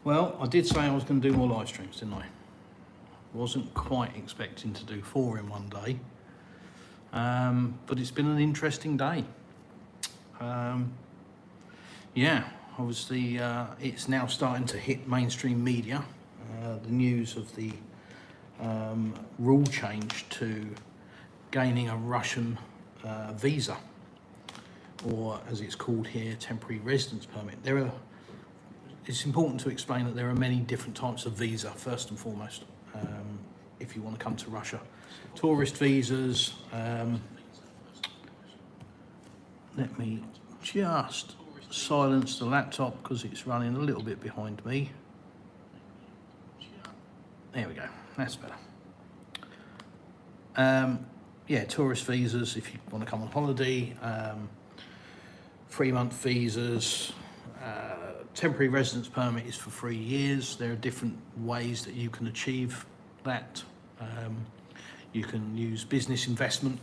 Well, I did say I was going to do more live streams, didn't I? Wasn't quite expecting to do 4 in one day, but it's been an interesting day. Yeah, obviously it's now starting to hit mainstream media. The news of the rule change to gaining a Russian visa, or as it's called here, temporary residence permit. It's important to explain that there are many different types of visa, first and foremost, if you want to come to Russia. Tourist visas, let me just silence the laptop because it's running a little bit behind me. There we go, that's better. Yeah, tourist visas if you want to come on holiday, 3-month visas, temporary residence permit is for 3 years. There are different ways that you can achieve that. You can use business investment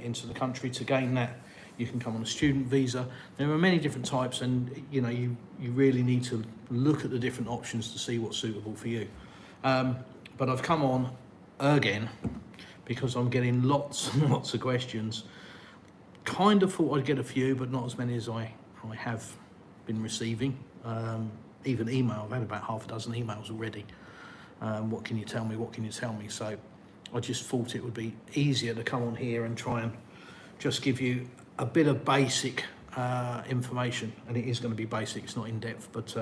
into the country to gain that. You can come on a student visa. There are many different types, and you know you really need to look at the different options to see what's suitable for you. But I've come on again because I'm getting lots and lots of questions. Kind of thought I'd get a few, but not as many as I have been receiving. Even email, I've had about half a dozen emails already. What can you tell me? What can you tell me? So I just thought it would be easier to come on here and try and just give you a bit of basic information, and it is going to be basic, it's not in depth, but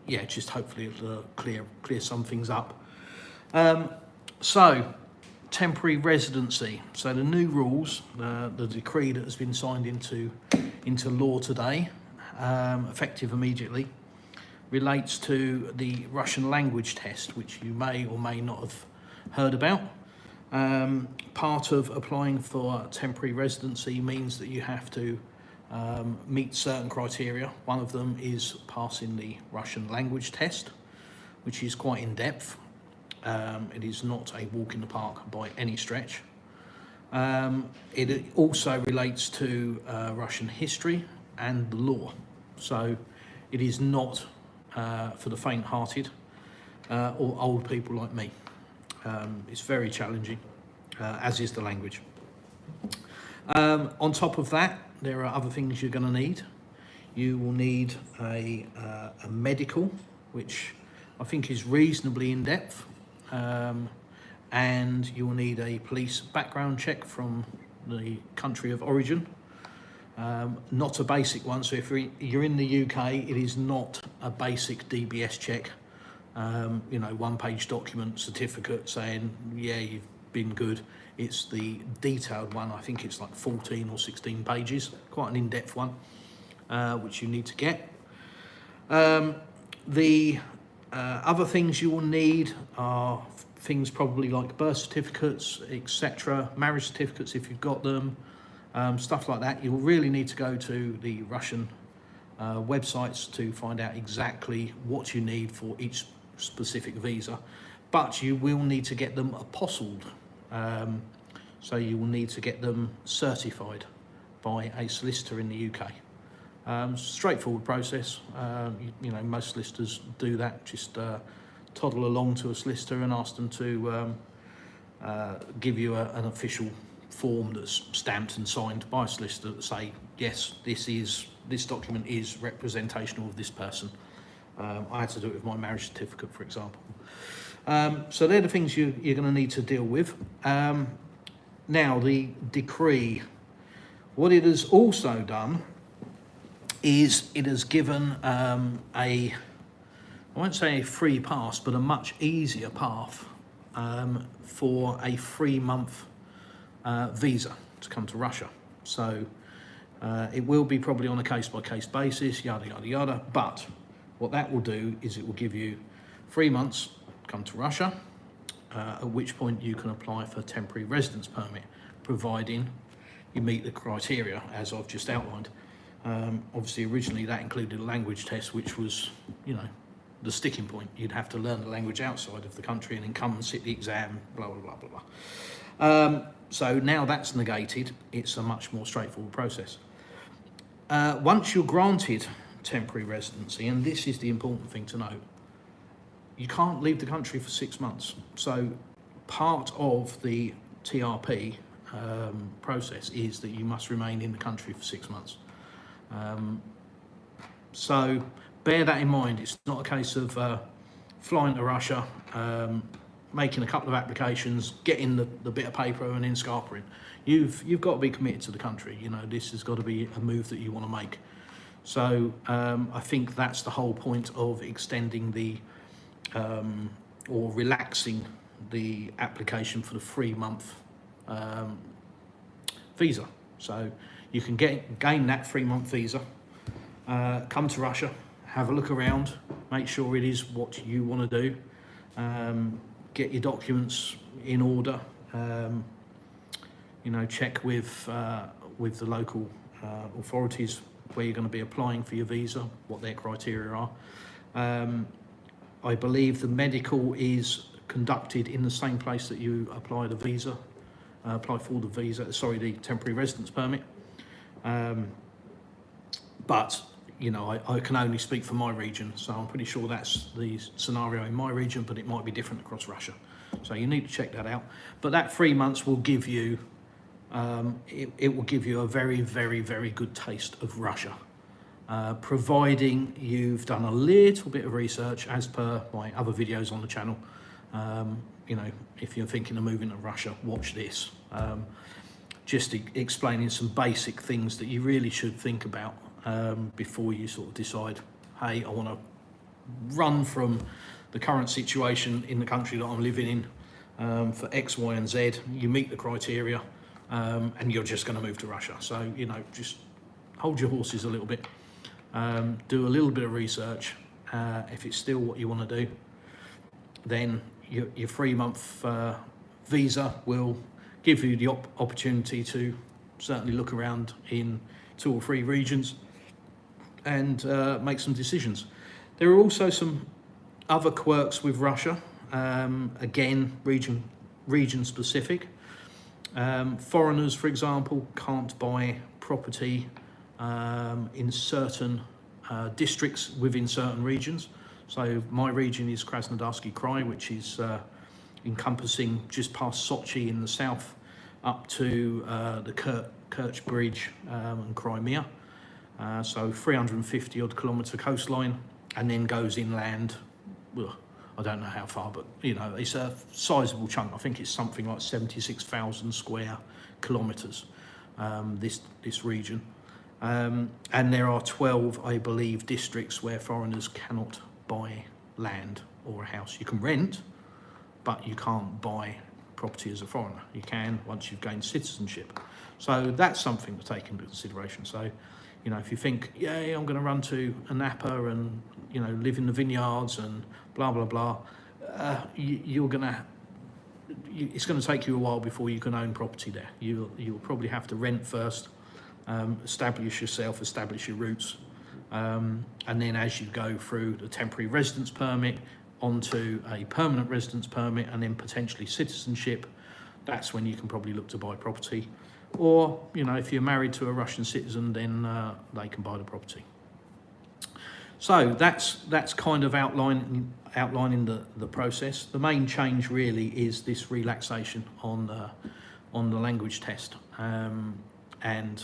yeah, just hopefully it'll clear some things up. So temporary residency. So the new rules, the decree that has been signed into law today, effective immediately, relates to the Russian language test, which you may or may not have heard about. Part of applying for temporary residency means that you have to meet certain criteria. One of them is passing the Russian language test, which is quite in depth. It is not a walk in the park by any stretch. It also relates to Russian history and the law. So it is not for the faint-hearted or old people like me. It's very challenging, as is the language. On top of that, there are other things you're going to need. You will need a medical, which I think is reasonably in depth, and you will need a police background check from the country of origin. Not a basic one, so if you're in the UK, it is not a basic DBS check, you know, 1-page document certificate saying, yeah, you've been good. It's the detailed one. I think it's like 14 or 16 pages, quite an in-depth one, which you need to get. The other things you will need are things probably like birth certificates, etc., marriage certificates if you've got them, stuff like that. You'll really need to go to the Russian websites to find out exactly what you need for each specific visa, but you will need to get them apostilled. So you will need to get them certified by a solicitor in the UK. Straightforward process. You know, most solicitors do that. Just toddle along to a solicitor and ask them to give you an official form that's stamped and signed by a solicitor that say, yes, this document is representational of this person. I had to do it with my marriage certificate, for example. So they're the things you're going to need to deal with. Now, the decree, what it has also done is it has given I won't say a free pass, but a much easier path for a 3-month visa to come to Russia. So it will be probably on a case-by-case basis, yada, yada, yada. But what that will do is it will give you 3 months to come to Russia, at which point you can apply for a temporary residence permit, providing you meet the criteria as I've just outlined. Obviously, originally that included a language test, which was, you know, the sticking point. You'd have to learn the language outside of the country and then come and sit the exam, blah, blah, blah, blah, blah. So now that's negated, it's a much more straightforward process. Once you're granted temporary residency, and this is the important thing to note. You can't leave the country for 6 months. So part of the TRP process is that you must remain in the country for 6 months. So bear that in mind. It's not a case of flying to Russia, making a couple of applications, getting the bit of paper and then scarpering. You've got to be committed to the country. You know, this has got to be a move that you want to make. So I think that's the whole point of extending the or relaxing the application for the 3-month visa. So you can gain that 3-month visa, come to Russia, have a look around, make sure it is what you want to do, get your documents in order, you know, check with the local authorities where you're going to be applying for your visa, what their criteria are. I believe the medical is conducted in the same place that you apply the visa, apply for the visa, sorry, the temporary residence permit. But, you know, I can only speak for my region, so I'm pretty sure that's the scenario in my region, but it might be different across Russia. So you need to check that out. But that 3 months will give you, it will give you a very, very, very good taste of Russia. Providing you've done a little bit of research as per my other videos on the channel. You know, if you're thinking of moving to Russia, watch this. Just explaining some basic things that you really should think about before you sort of decide, hey, I want to run from the current situation in the country that I'm living in for X, Y, and Z. You meet the criteria and you're just going to move to Russia. So, you know, just hold your horses a little bit. Do a little bit of research. If it's still what you want to do, then your 3-month visa will give you the opportunity to certainly look around in 2 or 3 regions and make some decisions. There are also some other quirks with Russia, again, region specific. Foreigners, for example, can't buy property in certain districts within certain regions. So my region is Krasnodarsky Krai, which is encompassing just past Sochi in the south up to the Kerch Bridge and Crimea. So 350 odd kilometre coastline, and then goes inland. Well, I don't know how far, but you know, it's a sizable chunk. I think it's something like 76,000 square kilometres, this region. And there are 12, I believe, districts where foreigners cannot buy land or a house. You can rent, but you can't buy property as a foreigner. You can once you've gained citizenship. So that's something to take into consideration. So, you know, if you think, yeah, I'm going to run to a Napa and, you know, live in the vineyards and blah, blah, blah, it's going to take you a while before you can own property there. You'll probably have to rent first, establish yourself, establish your roots, and then as you go through the temporary residence permit onto a permanent residence permit and then potentially citizenship, that's when you can probably look to buy property. Or, you know, if you're married to a Russian citizen, then they can buy the property. So that's kind of outlining the process. The main change really is this relaxation on the language test, and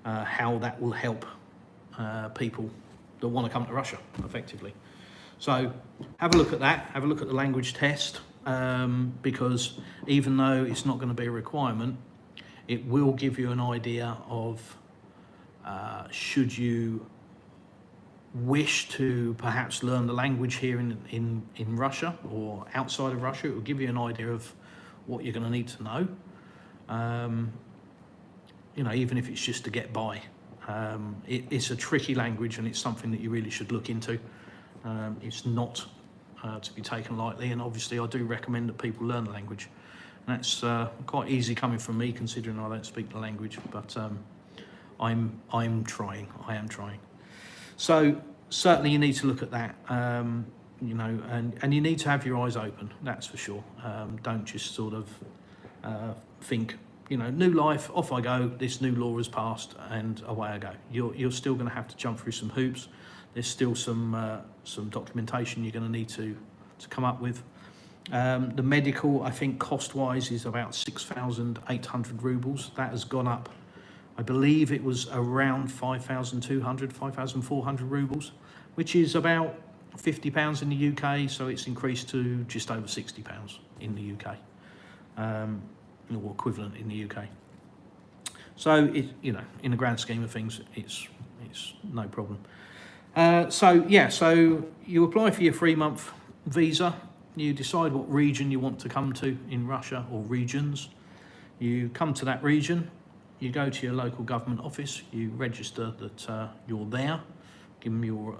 how that will help people that want to come to Russia effectively. So have a look at that, have a look at the language test, because even though it's not going to be a requirement, it will give you an idea of should you wish to perhaps learn the language here in Russia or outside of Russia. It will give you an idea of what you're going to need to know, you know, even if it's just to get by. It's a tricky language, and it's something that you really should look into. It's not to be taken lightly, and obviously I do recommend that people learn the language. And that's quite easy coming from me, considering I don't speak the language, but I'm trying. I am trying. So certainly you need to look at that, you know, and you need to have your eyes open, that's for sure. Don't just sort of think new life, off I go, this new law has passed, and away I go. You're still going to have to jump through some hoops. There's still some documentation you're going to need to come up with. The medical, I think, cost-wise, is about 6,800 rubles. That has gone up. I believe it was around 5,200, 5,400 rubles, which is about £50 in the UK. So it's increased to just over £60 in the UK, or equivalent in the UK. So in the grand scheme of things, it's no problem. So you apply for your 3-month visa. You decide what region you want to come to in Russia, or regions. You come to that region, you go to your local government office, you register that you're there, give them your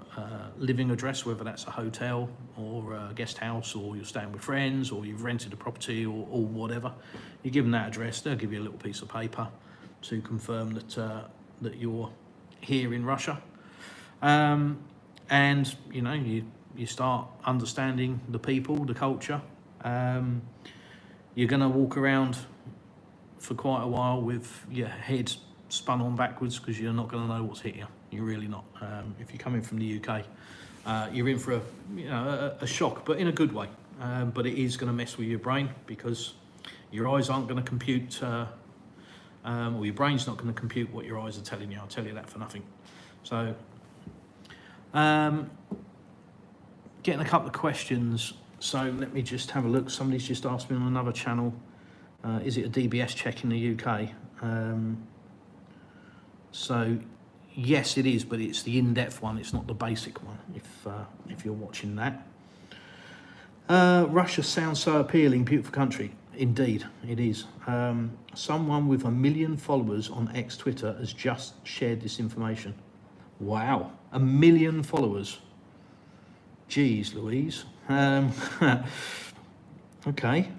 living address, whether that's a hotel or a guest house, or you're staying with friends, or you've rented a property, or whatever. You give them that address, they'll give you a little piece of paper to confirm that you're here in Russia. And you start understanding the people, the culture. You're going to walk around for quite a while with your head spun on backwards, because you're not going to know what's hit you. You're really not. If you're coming from the UK, you're in for a shock, but in a good way. But it is going to mess with your brain, because your eyes aren't going to compute, or your brain's not going to compute what your eyes are telling you. I'll tell you that for nothing. So, getting a couple of questions. So let me just have a look. Somebody's just asked me on another channel, is it a DBS check in the UK? So yes, it is, but it's the in-depth one. It's not the basic one, if you're watching that. Russia sounds so appealing, beautiful country. Indeed, it is. Someone with 1 million followers on X Twitter has just shared this information. Wow, 1 million followers. Geez, Louise. Okay.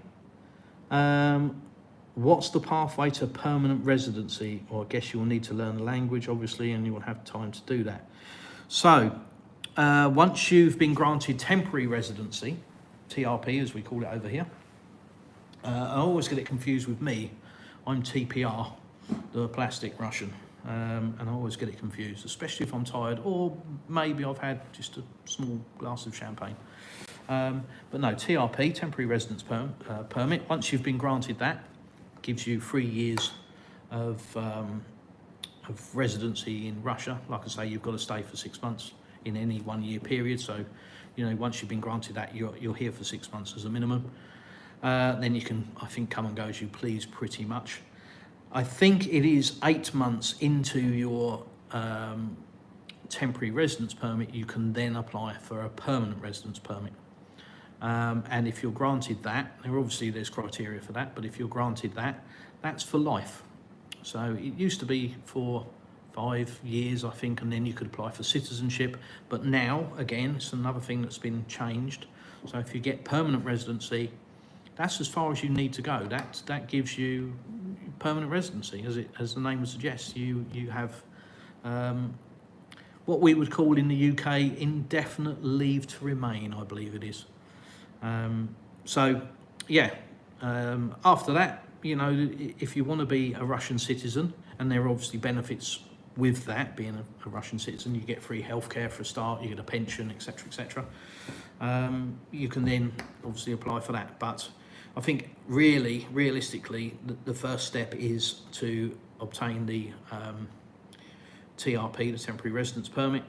What's the pathway to permanent residency? Or I guess you'll need to learn the language, obviously, and you will have time to do that. So, once you've been granted temporary residency, TRP as we call it over here, I always get it confused with me. I'm TPR, the plastic Russian. And I always get it confused, especially if I'm tired, or maybe I've had just a small glass of champagne. But no, TRP, temporary residence permit. Once you've been granted that, gives you 3 years of residency in Russia. Like I say, you've got to stay for 6 months in any 1 year period. So, once you've been granted that, you're here for 6 months as a minimum. Then you can, I think, come and go as you please, pretty much. I think it is 8 months into your temporary residence permit, you can then apply for a permanent residence permit. And if you're granted that, there's criteria for that, but if you're granted that, that's for life. So it used to be for 5 years, I think, and then you could apply for citizenship. But now, again, it's another thing that's been changed. So if you get permanent residency, that's as far as you need to go. That gives you permanent residency, as the name suggests. You have what we would call in the UK indefinite leave to remain, I believe it is. After that, if you want to be a Russian citizen, and there are obviously benefits with that, being a Russian citizen, you get free healthcare for a start, you get a pension, etc., etc. You can then obviously apply for that, but I think realistically, the first step is to obtain the TRP, the temporary residence permit,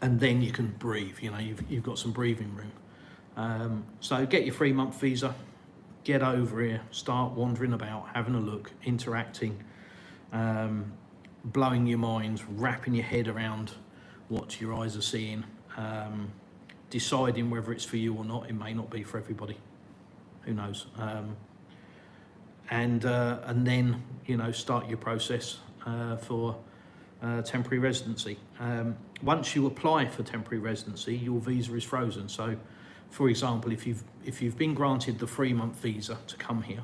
and then you can breathe. You've got some breathing room. So get your 3-month visa, get over here, start wandering about, having a look, interacting, blowing your mind, wrapping your head around what your eyes are seeing, deciding whether it's for you or not. It may not be for everybody. Who knows? And then start your process for temporary residency. Once you apply for temporary residency, your visa is frozen. So, for example, if you've been granted the 3-month visa to come here,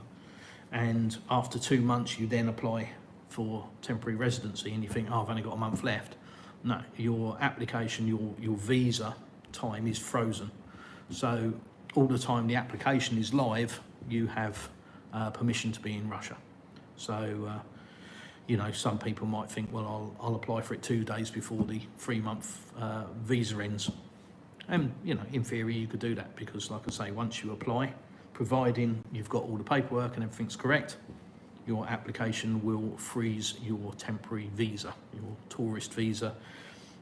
and after 2 months you then apply for temporary residency, and you think, I've only got a month left. No, your application, your visa time is frozen. So all the time the application is live, you have permission to be in Russia. So, you know, some people might think, well, I'll apply for it 2 days before the 3-month visa ends. And, you know, in theory, you could do that because, like I say, once you apply, providing you've got all the paperwork and everything's correct, your application will freeze your temporary visa, your tourist visa.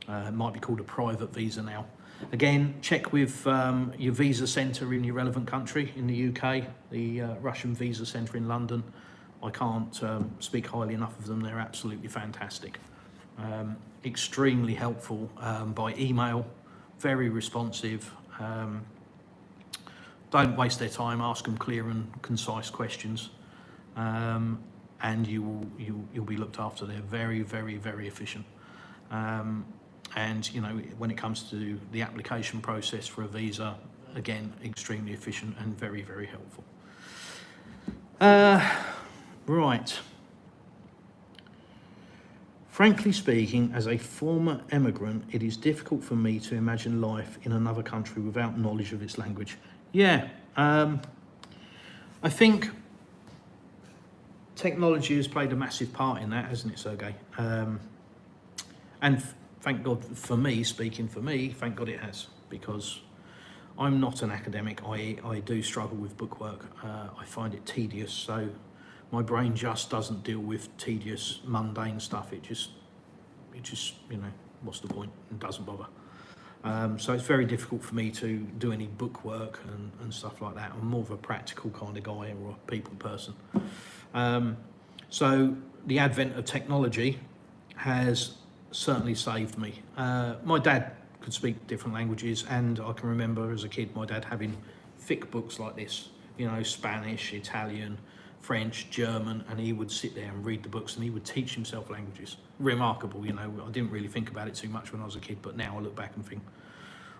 It might be called a private visa now. Again, check with your visa centre in your relevant country. In the UK, the Russian visa centre in London, I can't speak highly enough of them. They're absolutely fantastic. Extremely helpful by email, very responsive. Don't waste their time, ask them clear and concise questions, and you'll be looked after. They're very, very, very efficient. And you know, when it comes to the application process for a visa, again, extremely efficient and very, very helpful. Right. Frankly speaking, as a former immigrant, it is difficult for me to imagine life in another country without knowledge of its language. Yeah, I think technology has played a massive part in that, hasn't it, Sergey? And thank God for me, speaking for me, thank God it has, because I'm not an academic. I do struggle with bookwork. I find it tedious, so my brain just doesn't deal with tedious, mundane stuff. It just, you know, what's the point? It doesn't bother. So it's very difficult for me to do any bookwork and stuff like that. I'm more of a practical kind of guy or a people person. So the advent of technology has certainly saved me. My dad could speak different languages, and I can remember as a kid my dad having thick books like this, you know, Spanish, Italian, French, German, and he would sit there and read the books and he would teach himself languages. Remarkable, you know. I didn't really think about it too much when I was a kid, but now I look back and think,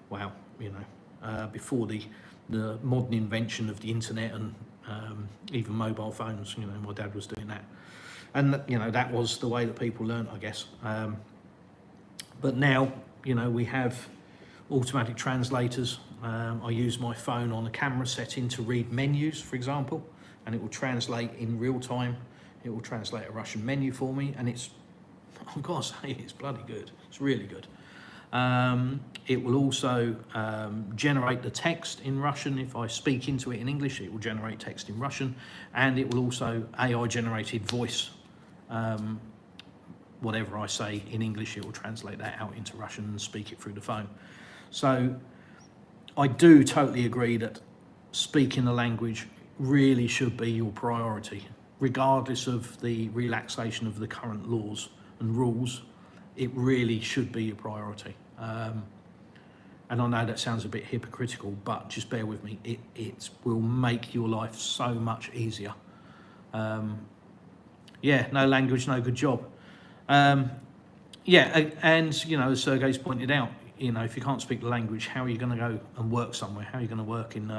wow, you know, before the modern invention of the internet and even mobile phones, you know, my dad was doing that. And, you know, that was the way that people learned, I guess. But now, you know, we have automatic translators. I use my phone on a camera setting to read menus, for example, and it will translate in real time. It will translate a Russian menu for me, and it's, I've got to say, it's bloody good. It's really good. It will also generate the text in Russian. If I speak into it in English, it will generate text in Russian, and it will also AI-generated voice. Whatever I say in English, it will translate that out into Russian and speak it through the phone. So I do totally agree that speaking the language really should be your priority, regardless of the relaxation of the current laws and rules. It really should be your priority. And I know that sounds a bit hypocritical, but just bear with me. It will make your life so much easier. Yeah, no language, no good job. Yeah, and you know, as Sergey's pointed out, you know, if you can't speak the language, how are you going to go and work somewhere? How are you going to work in,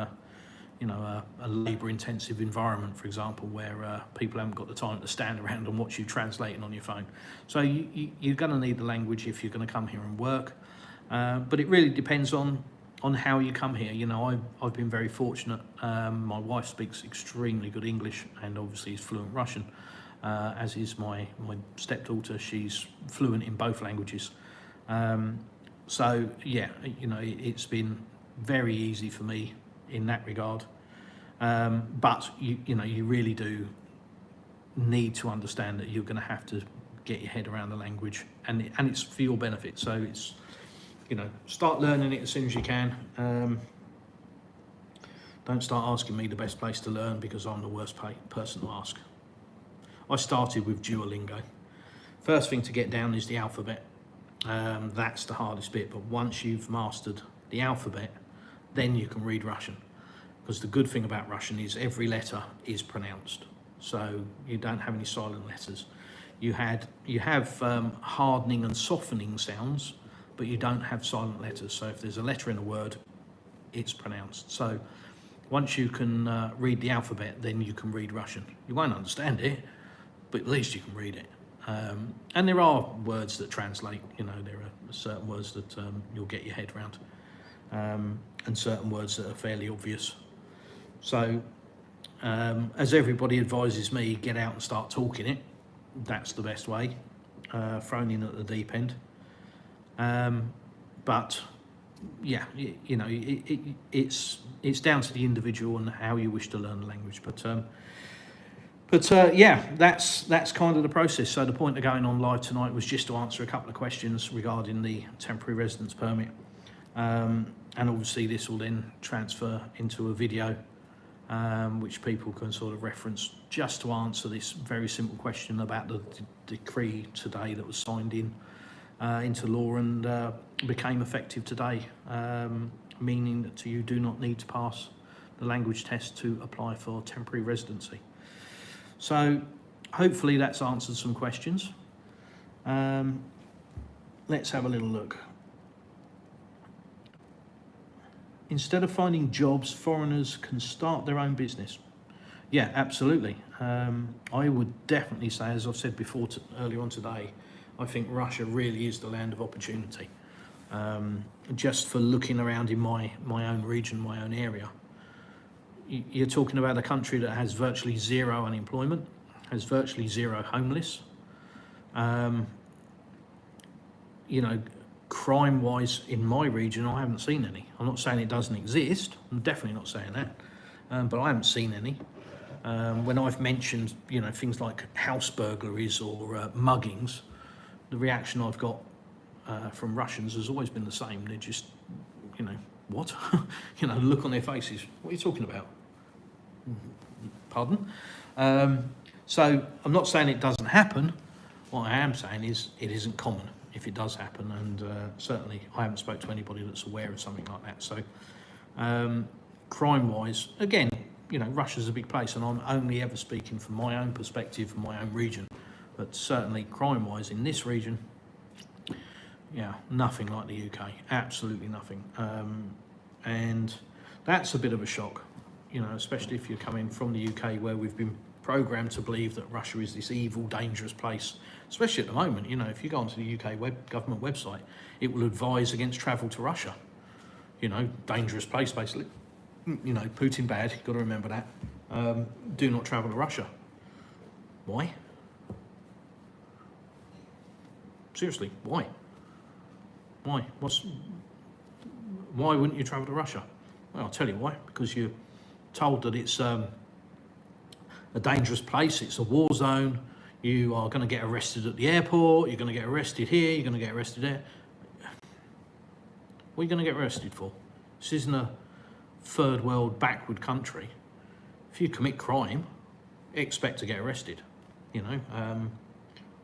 you know, a labour-intensive environment, for example, where people haven't got the time to stand around and watch you translating on your phone? So you're going to need the language if you're going to come here and work. But it really depends on how you come here. You know, I've been very fortunate. My wife speaks extremely good English and obviously is fluent Russian, as is my stepdaughter. She's fluent in both languages. So yeah, you know, it's been very easy for me in that regard. But you know, you really do need to understand that you're going to have to get your head around the language, and it's for your benefit. So it's, you know, start learning it as soon as you can. Don't start asking me the best place to learn, because I'm the worst person to ask. I started with Duolingo. First thing to get down is the alphabet. That's the hardest bit, but once you've mastered the alphabet, then you can read Russian. Because the good thing about Russian is every letter is pronounced. So you don't have any silent letters. You have hardening and softening sounds, but you don't have silent letters. So if there's a letter in a word, it's pronounced. So once you can read the alphabet, then you can read Russian. You won't understand it, but at least you can read it. And there are words that translate. You know, there are certain words that you'll get your head around, and certain words that are fairly obvious. So As everybody advises me, get out and start talking it. That's the best way, thrown in at the deep end. But yeah, you know, it's down to the individual and how you wish to learn the language. But yeah, that's kind of the process. So the point of going on live tonight was just to answer a couple of questions regarding the temporary residence permit. And obviously this will then transfer into a video, which people can sort of reference just to answer this very simple question about the decree today that was signed into law and became effective today, meaning that you do not need to pass the language test to apply for temporary residency. So hopefully that's answered some questions. Let's have a little look. Instead of finding jobs, foreigners can start their own business. Yeah, absolutely. I would definitely say, as I've said before earlier on today, I think Russia really is the land of opportunity. Just for looking around in my own region, my own area, you're talking about a country that has virtually zero unemployment, has virtually zero homeless. You know, crime-wise in my region, I haven't seen any. I'm not saying it doesn't exist. I'm definitely not saying that, but I haven't seen any. When I've mentioned, you know, things like house burglaries or muggings, the reaction I've got from Russians has always been the same. They're just, you know, what? You know, look on their faces. What are you talking about? Pardon? So I'm not saying it doesn't happen. What I am saying is it isn't common if it does happen, and certainly I haven't spoke to anybody that's aware of something like that. So crime-wise, again, you know, Russia's a big place, and I'm only ever speaking from my own perspective, from my own region. But certainly crime-wise in this region, yeah, nothing like the UK, absolutely nothing. And that's a bit of a shock, you know, especially if you're coming from the UK, where we've been programmed to believe that Russia is this evil, dangerous place, especially at the moment. You know, if you go onto the UK government website, it will advise against travel to Russia. You know, dangerous place, basically. You know, Putin bad, you've got to remember that. Do not travel to Russia. Why? Seriously, why? Why? Why wouldn't you travel to Russia? Well, I'll tell you why. Because you're told that it's a dangerous place, it's a war zone, you are going to get arrested at the airport, you're going to get arrested here, you're going to get arrested there. What are you going to get arrested for? This isn't a third world backward country. If you commit crime, expect to get arrested. You know,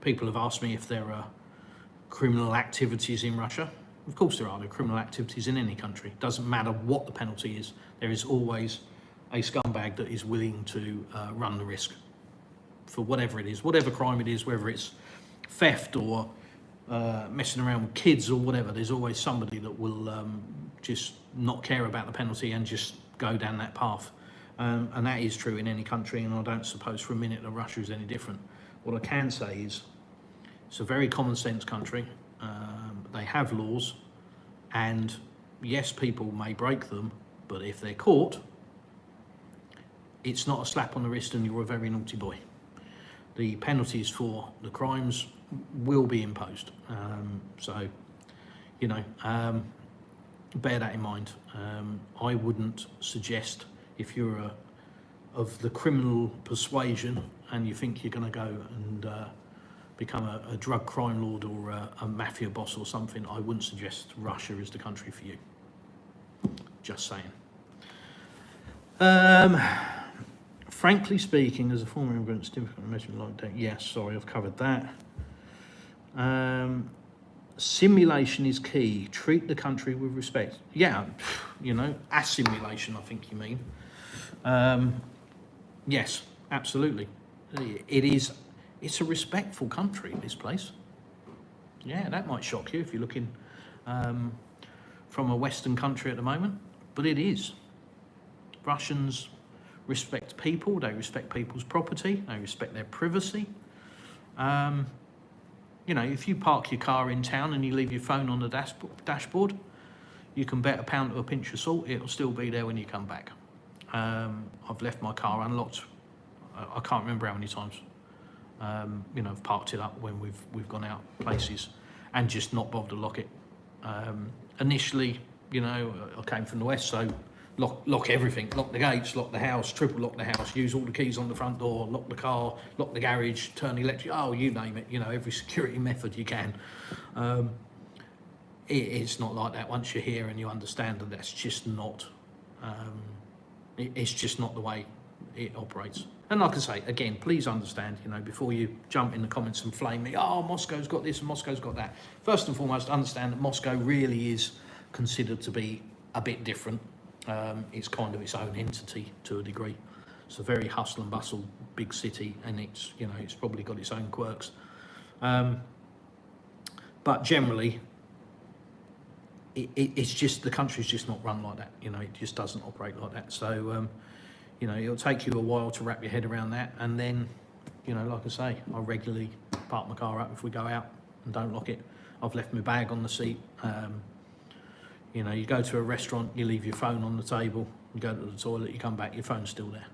people have asked me if there are criminal activities in Russia. Of course there are. There are criminal activities in any country. Doesn't matter what the penalty is. There is always a scumbag that is willing to run the risk for whatever it is, whatever crime it is, whether it's theft or messing around with kids or whatever. There's always somebody that will just not care about the penalty and just go down that path. And that is true in any country, and I don't suppose for a minute that Russia is any different. What I can say is it's a very common sense country. They have laws, and yes, people may break them, but if they're caught, it's not a slap on the wrist and you're a very naughty boy. The penalties for the crimes will be imposed. So, you know, bear that in mind. I wouldn't suggest, if you're of the criminal persuasion and you think you're going to go and become a drug crime lord or a mafia boss or something, I wouldn't suggest Russia is the country for you. Just saying. Frankly speaking, as a former immigrant, it's difficult to imagine like that. Yes, sorry, I've covered that. Simulation is key. Treat the country with respect. Yeah, you know, assimilation, I think you mean. Yes, absolutely. It's a respectful country, this place. Yeah, that might shock you if you're looking from a Western country at the moment, but it is. Russians respect people, they respect people's property, they respect their privacy. You know, if you park your car in town and you leave your phone on the dashboard, you can bet £1 to a pinch of salt, it'll still be there when you come back. I've left my car unlocked. I can't remember how many times. You know, I've parked it up when we've gone out places and just not bothered to lock it. Initially, you know, I came from the west, so lock everything, lock the gates, lock the house, triple lock the house, use all the keys on the front door, lock the car, lock the garage, turn the electric, oh, you name it, you know, every security method you can. It's not like that once you're here and you understand that that's just not, it's just not the way it operates. And like I say, again, please understand, you know, before you jump in the comments and flame me, oh, Moscow's got this and Moscow's got that. First and foremost, understand that Moscow really is considered to be a bit different. It's kind of its own entity to a degree. It's a very hustle and bustle big city, and it's, you know, it's probably got its own quirks. But generally, it's just, the country's just not run like that. You know, it just doesn't operate like that. So, you know, it'll take you a while to wrap your head around that. And then, you know, like I say, I regularly park my car up if we go out and don't lock it. I've left my bag on the seat. You know, you go to a restaurant, you leave your phone on the table, you go to the toilet, you come back, your phone's still there.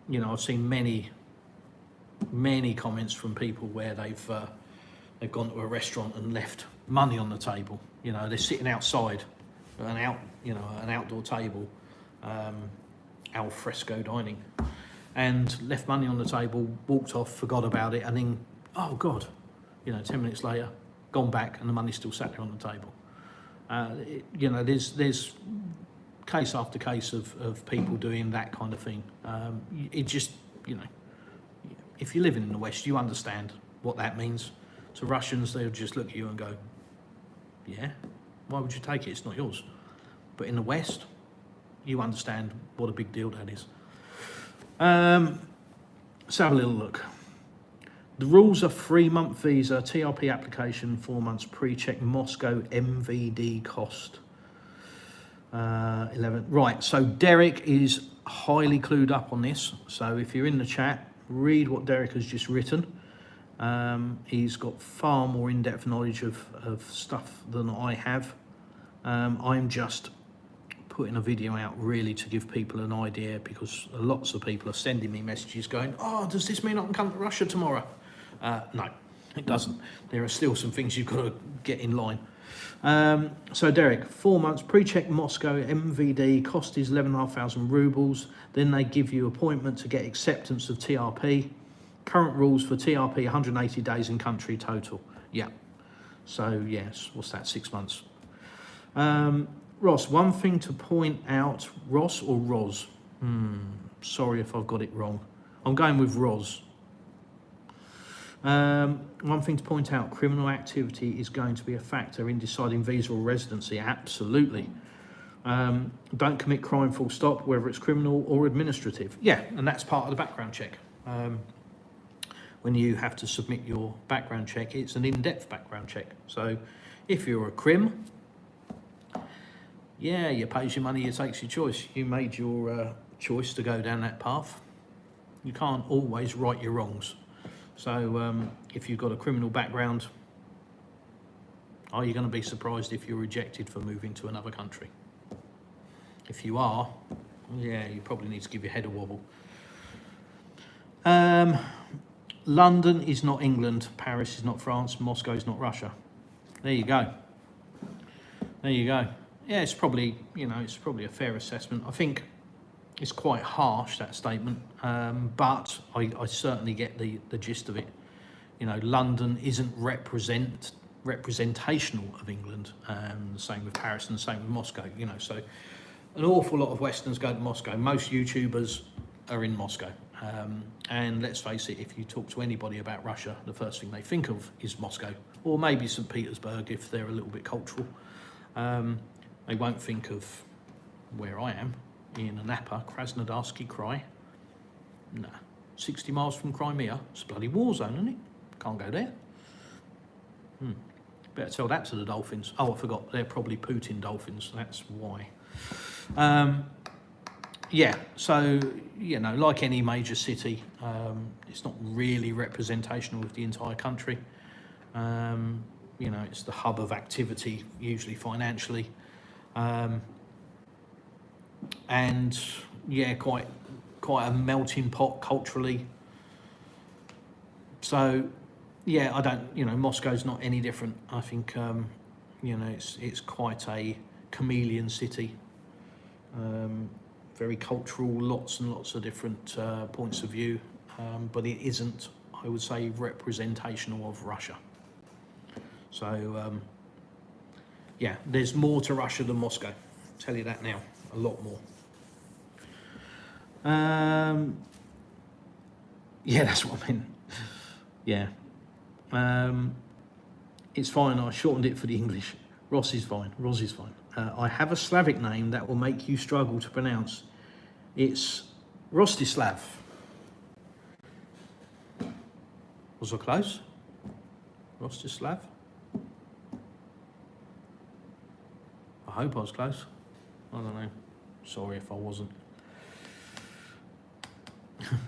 You know, I've seen many comments from people where they've gone to a restaurant and left money on the table. You know, they're sitting outside, an outdoor table, al fresco dining, and left money on the table, walked off, forgot about it, and then, oh God, you know, 10 minutes later, gone back and the money's still sat there on the table. You know, there's case after case of people doing that kind of thing. It just, you know, if you're living in the West, you understand what that means. To Russians, they'll just look at you and go, yeah, why would you take it? It's not yours. But in the West, you understand what a big deal that is. Let's have a little look. The rules are 3-month visa, TRP application, 4 months pre-check, Moscow MVD cost. 11. Right, so Derek is highly clued up on this. So if you're in the chat, read what Derek has just written. He's got far more in-depth knowledge of stuff than I have. I'm just putting a video out really to give people an idea, because lots of people are sending me messages going, oh, does this mean I can come to Russia tomorrow? No, it doesn't. There are still some things you've got to get in line. So Derek, 4 months pre-check Moscow MVD, cost is 11,500 rubles. Then they give you appointment to get acceptance of TRP. Current rules for TRP, 180 days in country total. Yeah. So yes, what's that, 6 months? Ross, one thing to point out, Ross or Roz? Sorry if I've got it wrong. I'm going with Roz. One thing to point out, criminal activity is going to be a factor in deciding visa or residency. Absolutely. Don't commit crime full stop, whether it's criminal or administrative. Yeah, and that's part of the background check. When you have to submit your background check, it's an in-depth background check. So if you're a crim, yeah, you pays your money, you takes your choice. You made your choice to go down that path. You can't always right your wrongs. So if you've got a criminal background, are you going to be surprised if you're rejected for moving to another country? If you are, yeah, you probably need to give your head a wobble. London is not England, Paris is not France, Moscow is not Russia. There you go. There you go. Yeah, it's probably, you know, it's probably a fair assessment. I think it's quite harsh, that statement, but I certainly get the gist of it. You know, London isn't representational of England, the same with Paris and the same with Moscow, you know, so an awful lot of Westerns go to Moscow. Most YouTubers are in Moscow. And let's face it, if you talk to anybody about Russia, the first thing they think of is Moscow, or maybe St. Petersburg if they're a little bit cultural. They won't think of where I am, in Anapa, Krasnodarsky Krai. Nah, 60 miles from Crimea. It's a bloody war zone, isn't it? Can't go there. Better tell that to the dolphins. Oh, I forgot, they're probably Putin dolphins, that's why. Yeah, so, you know, like any major city, it's not really representational of the entire country. You know, it's the hub of activity, usually financially. and yeah, quite a melting pot culturally. So yeah, I don't, Moscow's not any different. I think it's quite a chameleon city, very cultural, lots and lots of different points of view, but it isn't, I would say, representational of Russia. So yeah, there's more to Russia than Moscow. I'll tell you that now, a lot more. Yeah, that's what I meant. Yeah. It's fine, I shortened it for the English. Ross is fine. I have a Slavic name that will make you struggle to pronounce. It's Rostislav. Was I close? Rostislav? I hope I was close. I don't know. Sorry if I wasn't.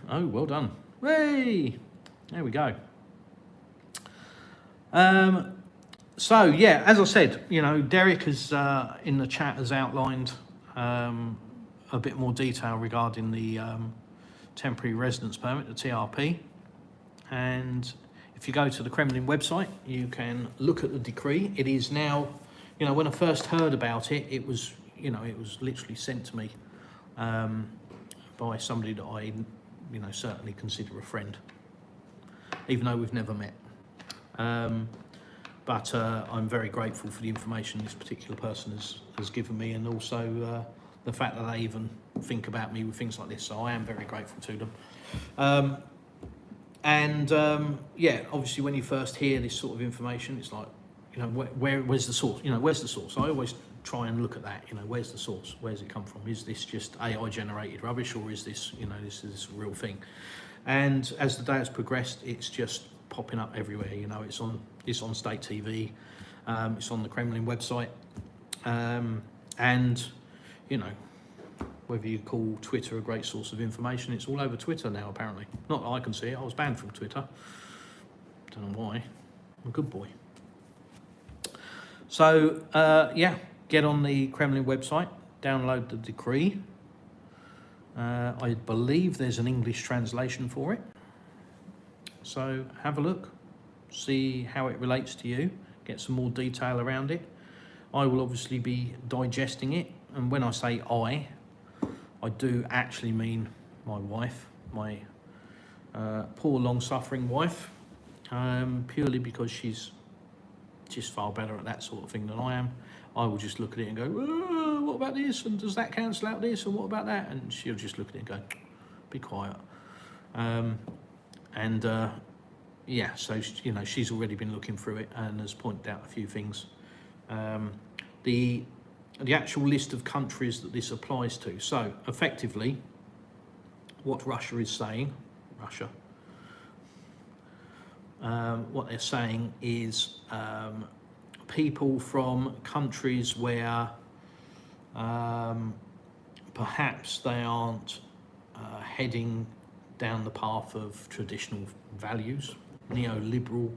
Oh, well done. Hey! There we go. So yeah, as I said, Derek has in the chat has outlined a bit more detail regarding the temporary residence permit, the TRP. And if you go to the Kremlin website, you can look at the decree. It is now, when I first heard about it, it was literally sent to me by somebody that I, certainly consider a friend, even though we've never met. But I'm very grateful for the information this particular person has given me, and also the fact that they even think about me with things like this. So I am very grateful to them. Yeah, obviously when you first hear this sort of information, it's like, where's the source? Where's the source? I always try and look at that. Where's the source? Where's it come from? Is this just AI generated rubbish, or is this, this is a real thing? And as the day has progressed, it's just popping up everywhere. It's on state TV, it's on the Kremlin website, and whether you call Twitter a great source of information, it's all over Twitter now apparently. Not that I can see it. I was banned from Twitter. Don't know why. I'm a good boy. So yeah, get on the Kremlin website, download the decree. I believe there's an English translation for it. So have a look, see how it relates to you, get some more detail around it. I will obviously be digesting it, and when I say I do actually mean my wife, my poor long-suffering wife, purely because she's just far better at that sort of thing than I am. I will just look at it and go, oh, what about this, and does that cancel out this, and what about that? And she'll just look at it and go, be quiet. Yeah, so she's already been looking through it and has pointed out a few things. The actual list of countries that this applies to. So effectively, what Russia is saying, what they're saying is people from countries where perhaps they aren't heading down the path of traditional values, neoliberal,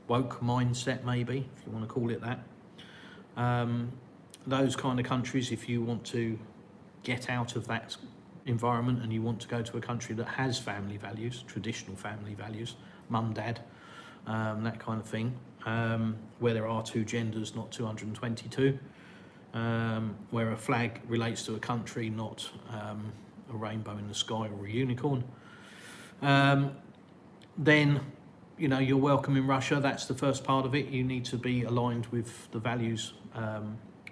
woke mindset maybe, if you want to call it that. Those kind of countries, if you want to get out of that environment and you want to go to a country that has family values, traditional family values, mum, dad, that kind of thing, where there are two genders, not 222, where a flag relates to a country, not a rainbow in the sky or a unicorn, then you're welcome in Russia. That's the first part of it. You need to be aligned with the values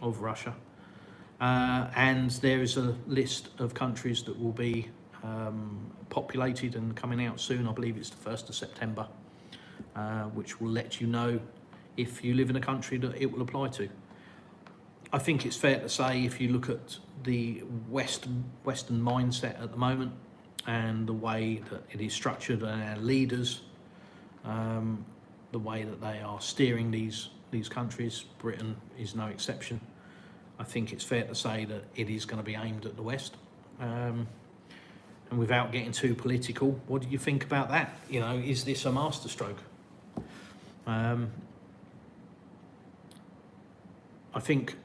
of Russia, and there is a list of countries that will be populated and coming out soon. I believe it's the 1st of September, which will let you know if you live in a country that it will apply to. I think it's fair to say, if you look at the Western mindset at the moment and the way that it is structured, and our leaders, the way that they are steering these countries, Britain is no exception. I think it's fair to say that it is going to be aimed at the West. And without getting too political, what do you think about that? Is this a masterstroke? I think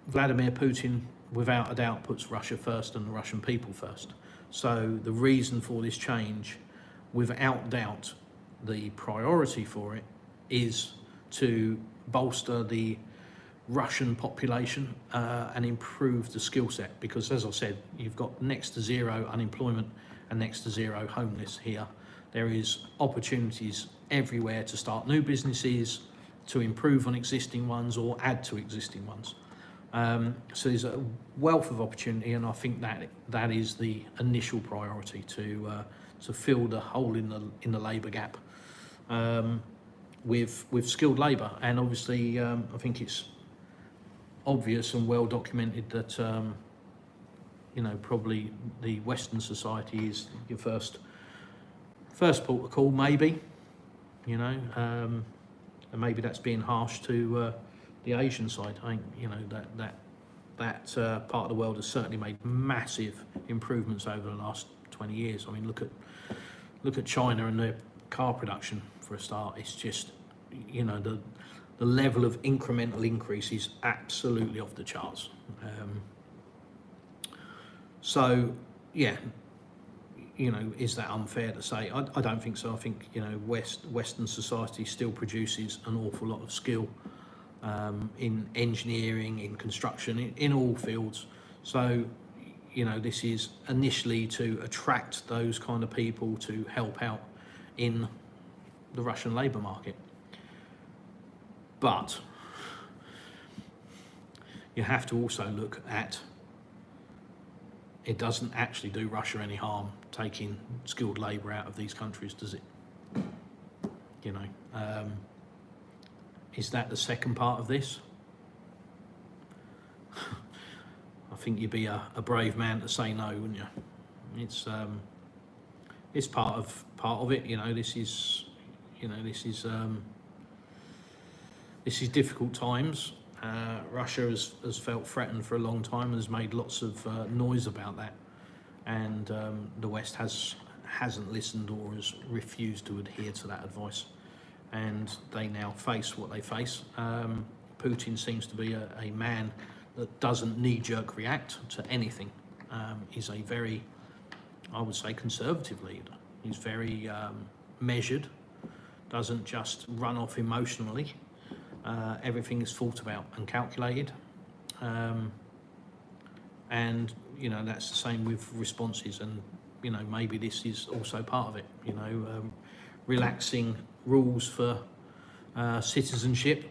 Vladimir Putin without a doubt puts Russia first and the Russian people first. So the reason for this change, without doubt, the priority for it is to bolster the Russian population and improve the skill set, because as I said, you've got next to zero unemployment and next to zero homeless here. There is opportunities everywhere to start new businesses, to improve on existing ones or add to existing ones. So there's a wealth of opportunity, and I think that is the initial priority, to fill the hole in the labour gap with skilled labour. And obviously, I think it's obvious and well documented that probably the Western society is your first port of call, maybe, and maybe that's being harsh to the Asian side. I think that part of the world has certainly made massive improvements over the last 20 years. I mean, look at China and their car production for a start. It's just, the level of incremental increase is absolutely off the charts. So, yeah, is that unfair to say? I don't think so. I think, Western society still produces an awful lot of skill in engineering, in construction, in all fields. So, this is initially to attract those kind of people to help out in the Russian labour market. But you have to also look at, it doesn't actually do Russia any harm taking skilled labour out of these countries, does it? Is that the second part of this? I think you'd be a brave man to say no, wouldn't you? It's part of it. This is difficult times. Russia has felt threatened for a long time and has made lots of noise about that, and the West hasn't listened or has refused to adhere to that advice, and they now face what they face. Putin seems to be a man that doesn't knee-jerk react to anything. He's a very, I would say, conservative leader. He's very measured, doesn't just run off emotionally. Everything is thought about and calculated, and that's the same with responses. And maybe this is also part of it. Relaxing rules for citizenship,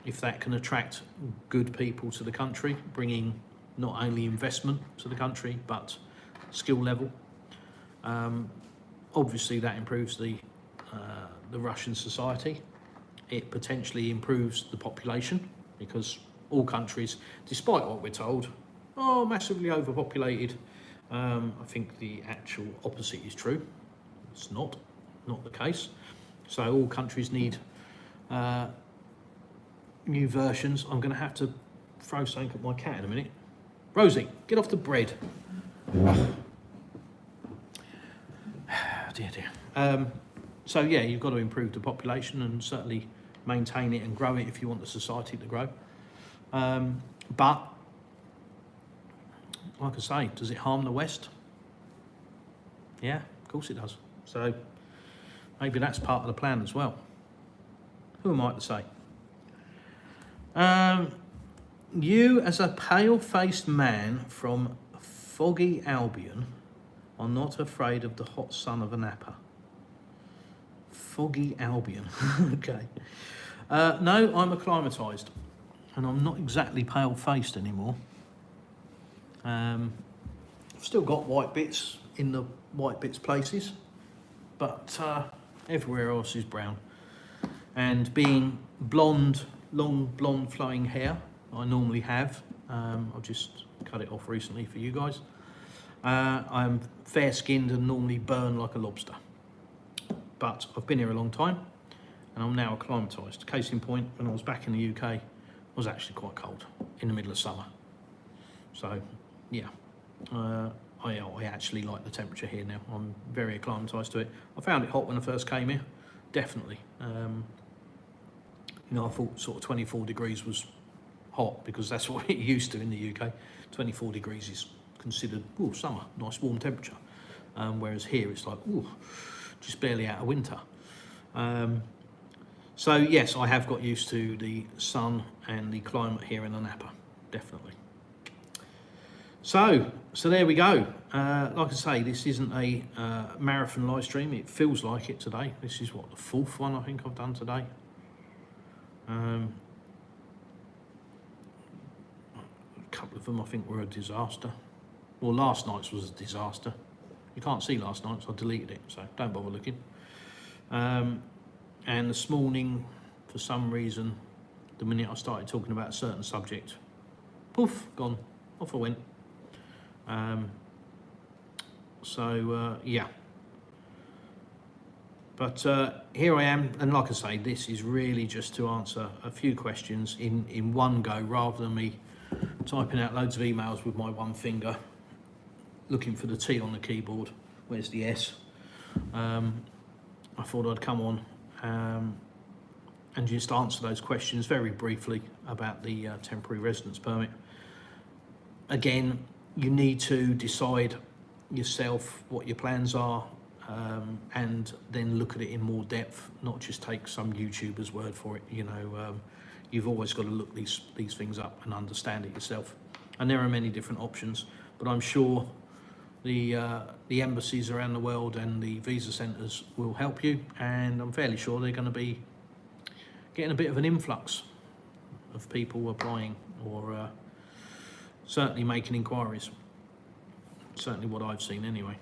if that can attract good people to the country, bringing not only investment to the country but skill level. Obviously, that improves the Russian society. It potentially improves the population, because all countries, despite what we're told, are massively overpopulated. I think the actual opposite is true. It's not the case. So all countries need new versions. I'm going to have to throw something at my cat in a minute. Rosie, get off the bread. Dear. So yeah, you've got to improve the population and certainly maintain it and grow it if you want the society to grow. But like I say, does it harm the West? Yeah, of course it does. So maybe that's part of the plan as well. Who am I to say? You, as a pale-faced man from foggy Albion, are not afraid of the hot sun of a napper. Foggy Albion. Okay. No, I'm acclimatised, and I'm not exactly pale-faced anymore. I've still got white bits in the white bits places, but everywhere else is brown. And being blonde, long blonde flowing hair, I normally have. I've just cut it off recently for you guys. I'm fair-skinned and normally burn like a lobster. But I've been here a long time, and I'm now acclimatised. Case in point, when I was back in the UK, it was actually quite cold in the middle of summer. So, yeah, I actually like the temperature here now. I'm very acclimatised to it. I found it hot when I first came here, definitely. I thought sort of 24 degrees was hot, because that's what we're used to in the UK. 24 degrees is considered summer, nice warm temperature, whereas here it's like just barely out of winter. So yes, I have got used to the sun and the climate here in the Napa, definitely. So there we go. Like I say, this isn't a marathon live stream. It feels like it today. This is what, the 4th one I think I've done today. A couple of them I think were a disaster. Well, last night's was a disaster. You can't see last night's, I deleted it, so don't bother looking. And this morning, for some reason, the minute I started talking about a certain subject, poof, gone, off I went. Yeah. But here I am, and like I say, this is really just to answer a few questions in one go, rather than me typing out loads of emails with my one finger, looking for the T on the keyboard. Where's the S? I thought I'd come on and just answer those questions very briefly about the temporary residence permit. Again, you need to decide yourself what your plans are, and then look at it in more depth, not just take some YouTuber's word for it. You know, you've always got to look these things up and understand it yourself. And there are many different options, but I'm sure the embassies around the world and the visa centres will help you, and I'm fairly sure they're going to be getting a bit of an influx of people applying, or certainly making inquiries. Certainly what I've seen anyway.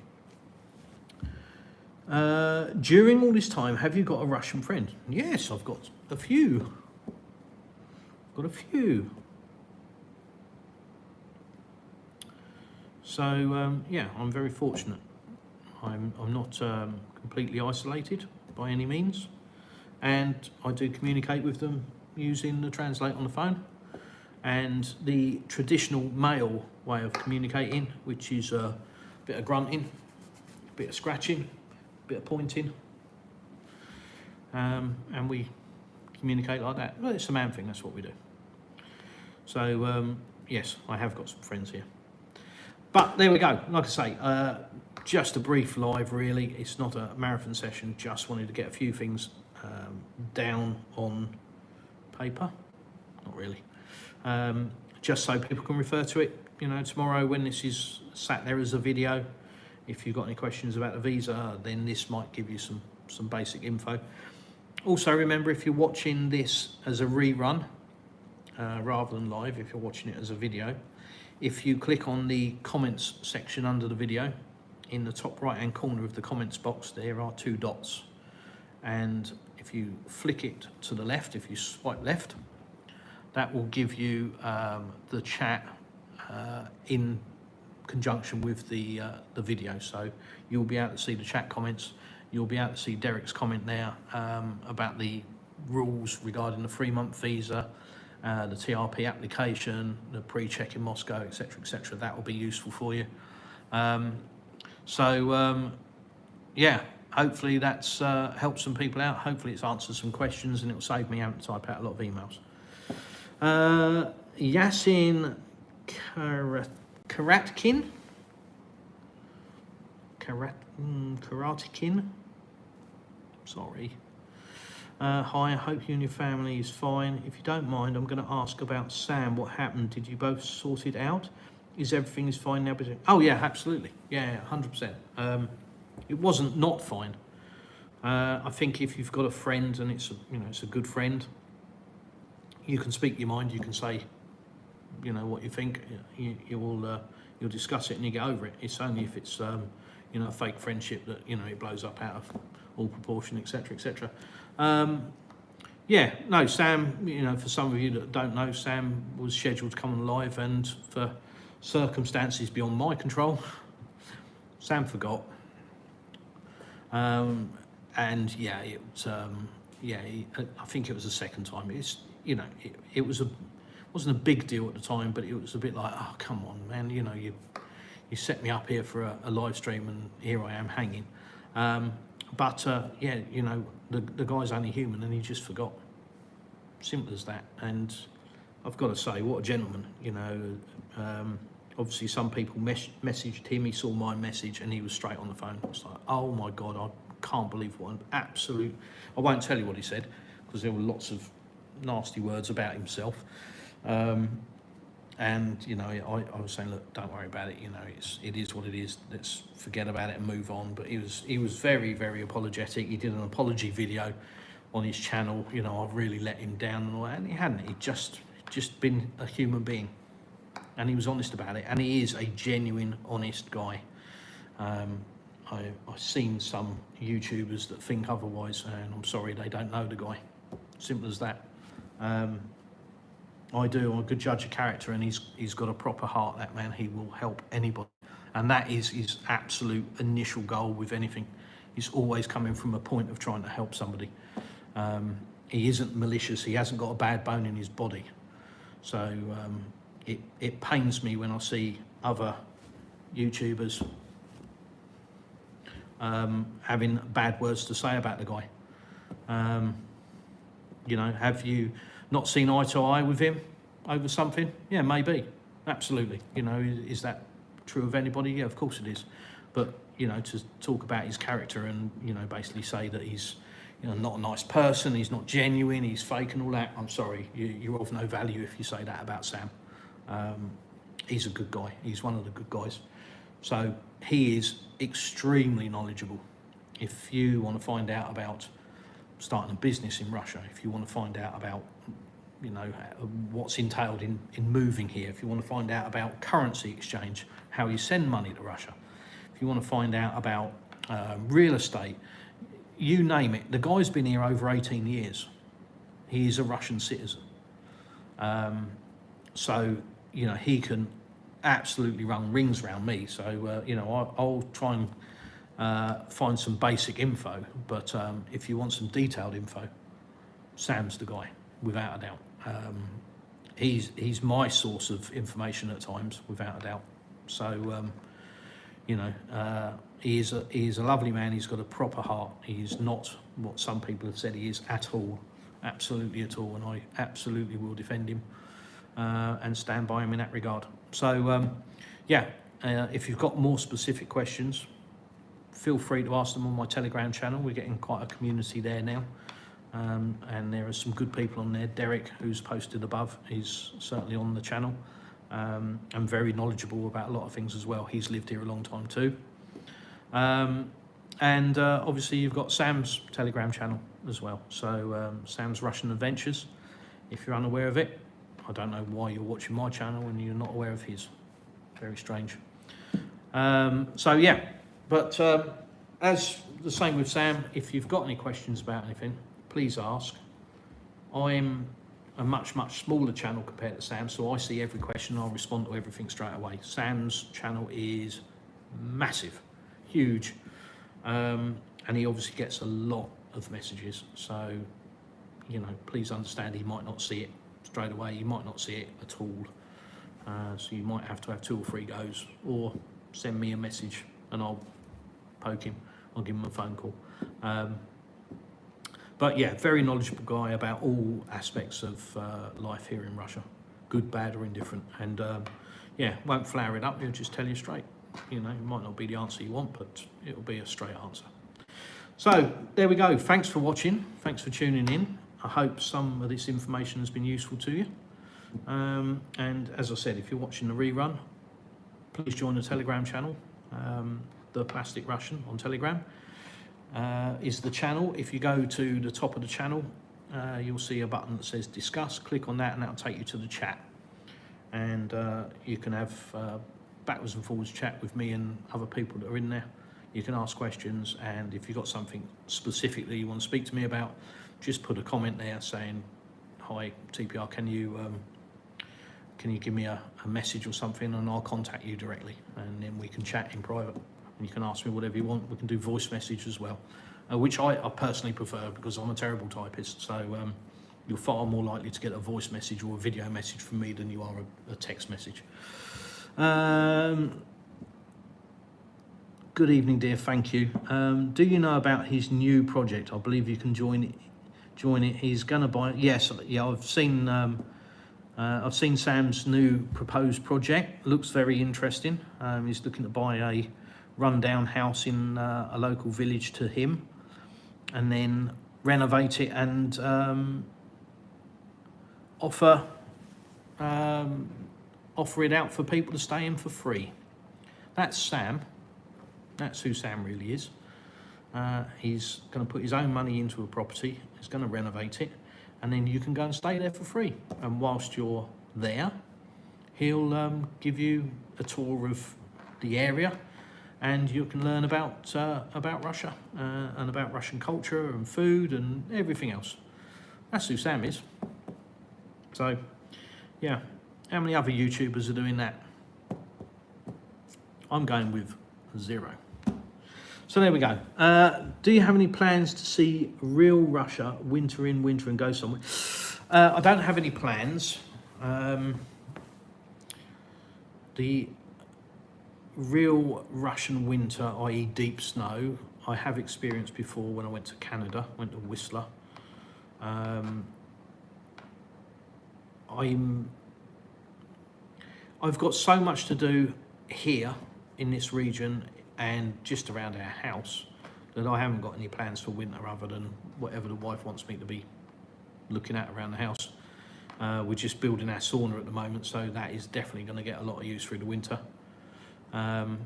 During all this time, have you got a Russian friend? Yes, I've got a few. So yeah, I'm very fortunate. I'm not completely isolated by any means, and I do communicate with them using the translate on the phone, and the traditional male way of communicating, which is a bit of grunting, a bit of scratching, a bit of pointing, and we communicate like that. Well, it's a man thing, that's what we do. So yes, I have got some friends here. But there we go. Like I say, just a brief live really. It's not a marathon session, just wanted to get a few things down on paper. Not really. Just so people can refer to it, you know, tomorrow when this is sat there as a video. If you've got any questions about the visa, then this might give you some basic info. Also remember, if you're watching this as a rerun, rather than live, if you're watching it as a video, if you click on the comments section under the video, in the top right hand corner of the comments box there are 2 dots, and if you flick it to the left, if you swipe left, that will give you the chat in conjunction with the video. So you'll be able to see the chat comments, you'll be able to see Derek's comment there about the rules regarding the 3-month visa, the TRP application, the pre-check in Moscow, etc., etc. That will be useful for you. Yeah, hopefully that's helped some people out. Hopefully it's answered some questions, and it will save me having to type out a lot of emails. Yasin Karatkin. Sorry. Hi, I hope you and your family is fine. If you don't mind, I'm going to ask about Sam. What happened? Did you both sort it out? Is everything is fine now? Oh yeah, absolutely. Yeah, 100%. It wasn't not fine. I think if you've got a friend and it's a good friend, you can speak your mind. You can say, what you think. You'll discuss it and you get over it. It's only if it's a fake friendship that it blows up out of all proportion, etc., etc. Yeah, no, Sam, for some of you that don't know, Sam was scheduled to come on live, and for circumstances beyond my control, Sam forgot. And yeah, I think it was the second time. It wasn't a big deal at the time, but it was a bit like, oh, come on, man, you set me up here for a live stream, and here I am hanging. Yeah, the guy's only human, and he just forgot. Simple as that. And I've got to say, what a gentleman, you know. Obviously, some people messaged him. He saw my message and he was straight on the phone. It's like, oh my God, I can't believe what an absolute... I won't tell you what he said because there were lots of nasty words about himself. And, you know, I was saying, look, don't worry about it. You know, it is what it is. Let's forget about it and move on. But he was very, very apologetic. He did an apology video on his channel. You know, I've really let him down and all that. And he hadn't. He'd just been a human being. And he was honest about it. And he is a genuine, honest guy. I've seen some YouTubers that think otherwise, and I'm sorry, they don't know the guy. Simple as that. I do. I'm a good judge of character, and he's got a proper heart, that man. He will help anybody. And that is his absolute initial goal with anything. He's always coming from a point of trying to help somebody. He isn't malicious. He hasn't got a bad bone in his body. So it pains me when I see other YouTubers having bad words to say about the guy. You know, have you not seen eye to eye with him over something? Yeah, maybe. Absolutely. You know, is that true of anybody? Yeah, of course it is. But, you know, to talk about his character and, you know, basically say that he's, you know, not a nice person, he's not genuine, he's fake and all that, I'm sorry, you're of no value if you say that about Sam. He's a good guy. He's one of the good guys. So he is extremely knowledgeable. If you want to find out about starting a business in Russia, if you want to find out about, you know, what's entailed in moving here, if you want to find out about currency exchange, how you send money to Russia, if you want to find out about real estate, you name it. The guy's been here over 18 years. He is a Russian citizen. So, you know, he can absolutely run rings around me. So, you know, I'll try and find some basic info. But if you want some detailed info, Sam's the guy, without a doubt. He's my source of information at times, without a doubt. So, you know, he is a lovely man. He's got a proper heart. He's not what some people have said he is at all, absolutely at all. And I absolutely will defend him and stand by him in that regard. So, yeah, if you've got more specific questions, feel free to ask them on my Telegram channel. We're getting quite a community there now. And there are some good people on there. Derek, who's posted above, is certainly on the channel. And very knowledgeable about a lot of things as well. He's lived here a long time too. And obviously you've got Sam's Telegram channel as well. So Sam's Russian Adventures, if you're unaware of it. I don't know why you're watching my channel and you're not aware of his. Very strange. So yeah, but as the same with Sam, if you've got any questions about anything, please ask. I'm a much smaller channel compared to Sam, so I see every question, I'll respond to everything straight away. Sam's channel is massive, huge, and he obviously gets a lot of messages, so, you know, please understand he might not see it straight away, you might not see it at all, so you might have to have 2 or 3 goes, or send me a message and I'll poke him, I'll give him a phone call. But yeah, very knowledgeable guy about all aspects of life here in Russia, good, bad or indifferent. And yeah, won't flower it up, he'll just tell you straight. You know, it might not be the answer you want, but it'll be a straight answer. So there we go. Thanks for watching. Thanks for tuning in. I hope some of this information has been useful to you. And as I said, if you're watching the rerun, please join the Telegram channel, The Plastic Russian on Telegram. Is the channel. If you go to the top of the channel, you'll see a button that says discuss. Click on that and that'll take you to the chat, and you can have backwards and forwards chat with me and other people that are in there. You can ask questions, and if you've got something specific that you want to speak to me about, just put a comment there saying, hi TPR, can you give me a message or something, and I'll contact you directly, and then we can chat in private. You can ask me whatever you want. We can do voice message as well, which I personally prefer because I'm a terrible typist. So you're far more likely to get a voice message or a video message from me than you are a text message. Good evening, dear. Thank you. Do you know about his new project? I believe you can join it. He's going to buy it. Yes, yeah, I've seen I've seen Sam's new proposed project. Looks very interesting. He's looking to buy a rundown house in a local village to him, and then renovate it and offer it out for people to stay in for free. That's Sam. That's who Sam really is. He's going to put his own money into a property. He's going to renovate it, and then you can go and stay there for free. And whilst you're there, he'll give you a tour of the area, and you can learn about Russia and about Russian culture and food and everything else. That's who Sam is. So, yeah. How many other YouTubers are doing that? I'm going with 0. So there we go. Do you have any plans to see real Russia, winter in, winter and go somewhere? I don't have any plans. The real Russian winter, i.e. deep snow, I have experienced before when I went to Canada, went to Whistler. I've got so much to do here in this region and just around our house that I haven't got any plans for winter other than whatever the wife wants me to be looking at around the house. We're just building our sauna at the moment, so that is definitely going to get a lot of use through the winter. Yeah,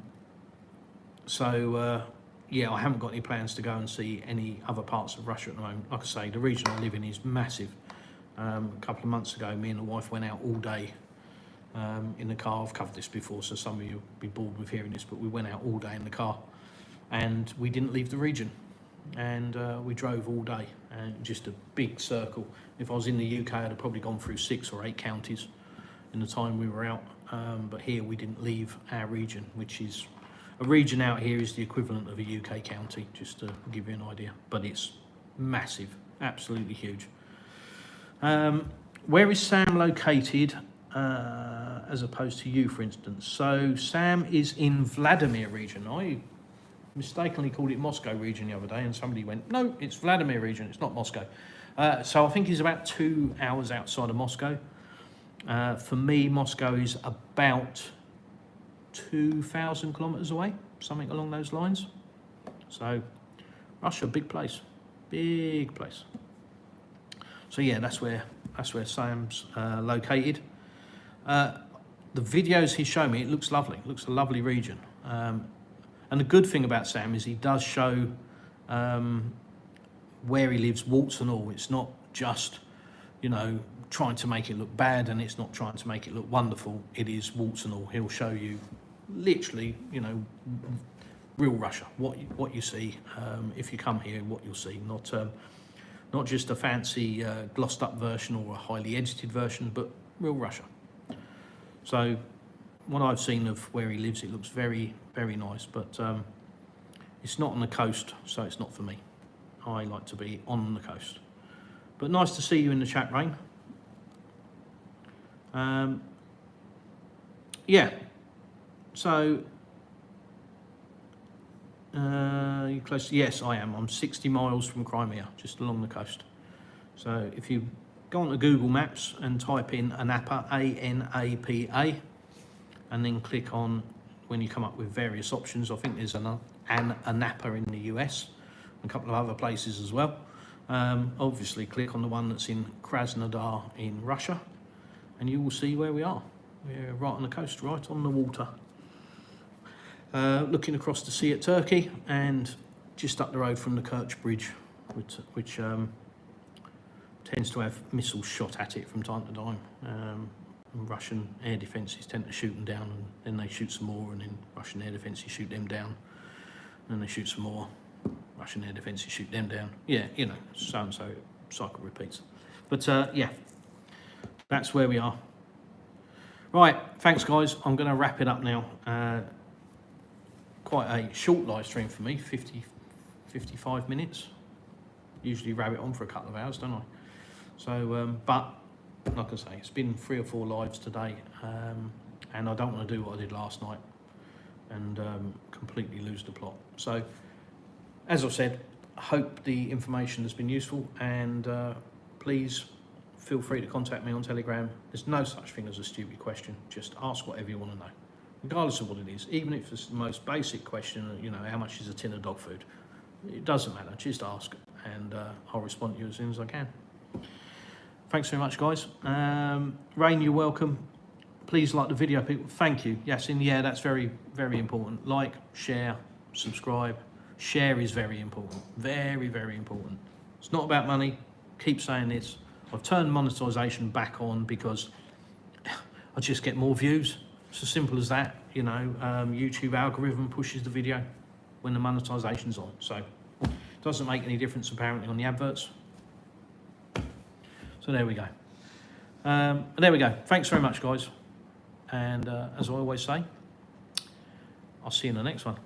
I haven't got any plans to go and see any other parts of Russia at the moment. Like I say, the region I live in is massive. A couple of months ago, me and the wife went out all day in the car. I've covered this before, so some of you will be bored with hearing this, but we went out all day in the car and we didn't leave the region, and we drove all day, and just a big circle. If I was in the UK, I'd have probably gone through 6 or 8 counties in the time we were out, but here we didn't leave our region, which is a region out here is the equivalent of a UK county, just to give you an idea, but it's massive, absolutely huge. Where is Sam located as opposed to you, for instance? So Sam is in Vladimir region. I mistakenly called it Moscow region the other day, and somebody went, no, it's Vladimir region, it's not Moscow. So I think he's about 2 hours outside of Moscow. For me, Moscow is about 2,000 kilometers away, something along those lines. So Russia, big place, big place. So yeah, that's where Sam's located. The videos he showed me, it looks lovely. It looks a lovely region. And the good thing about Sam is he does show where he lives, warts and all. It's not just, you know, trying to make it look bad, and it's not trying to make it look wonderful. It is warts and all. He'll show you literally, you know, real Russia, what you see if you come here, what you'll see. Not just a fancy glossed up version or a highly edited version, but real Russia. So what I've seen of where he lives, it looks very, very nice, but it's not on the coast, so it's not for me. I like to be on the coast. But nice to see you in the chat, Rain. Yeah, so you close? Yes, I am. I'm 60 miles from Crimea, just along the coast. So if you go onto Google Maps and type in Anapa, A-N-A-P-A, and then click on, when you come up with various options, I think there's an Anapa in the US, and a couple of other places as well. Obviously click on the one that's in Krasnodar in Russia, and you will see where we are. We're right on the coast, right on the water. Looking across the sea at Turkey, and just up the road from the Kerch Bridge, which tends to have missiles shot at it from time to time. Russian air defences tend to shoot them down, and then they shoot some more, and then Russian air defences shoot them down, and then they shoot some more, Russian air defences shoot them down. Yeah, you know, so and so cycle repeats. But yeah, that's where we are. Right, thanks guys. I'm going to wrap it up now. Quite a short live stream for me, 55 minutes. Usually wrap it on for a couple of hours, don't I? So, but like I say, it's been 3 or 4 lives today, and I don't want to do what I did last night and completely lose the plot. So, as I've said, I hope the information has been useful, and please feel free to contact me on Telegram. There's no such thing as a stupid question. Just ask whatever you want to know, regardless of what it is. Even if it's the most basic question, you know, how much is a tin of dog food? It doesn't matter, just ask, and I'll respond to you as soon as I can. Thanks very much, guys. Rain, you're welcome. Please like the video, people. Thank you. Yes, yeah, that's very, very important. Like, share, subscribe. Share is very important. Very, very important. It's not about money. Keep saying this. I've turned monetization back on because I just get more views. It's as simple as that. You know, YouTube algorithm pushes the video when the monetization's on. So it doesn't make any difference apparently on the adverts. So there we go. There we go. Thanks very much, guys. And as I always say, I'll see you in the next one.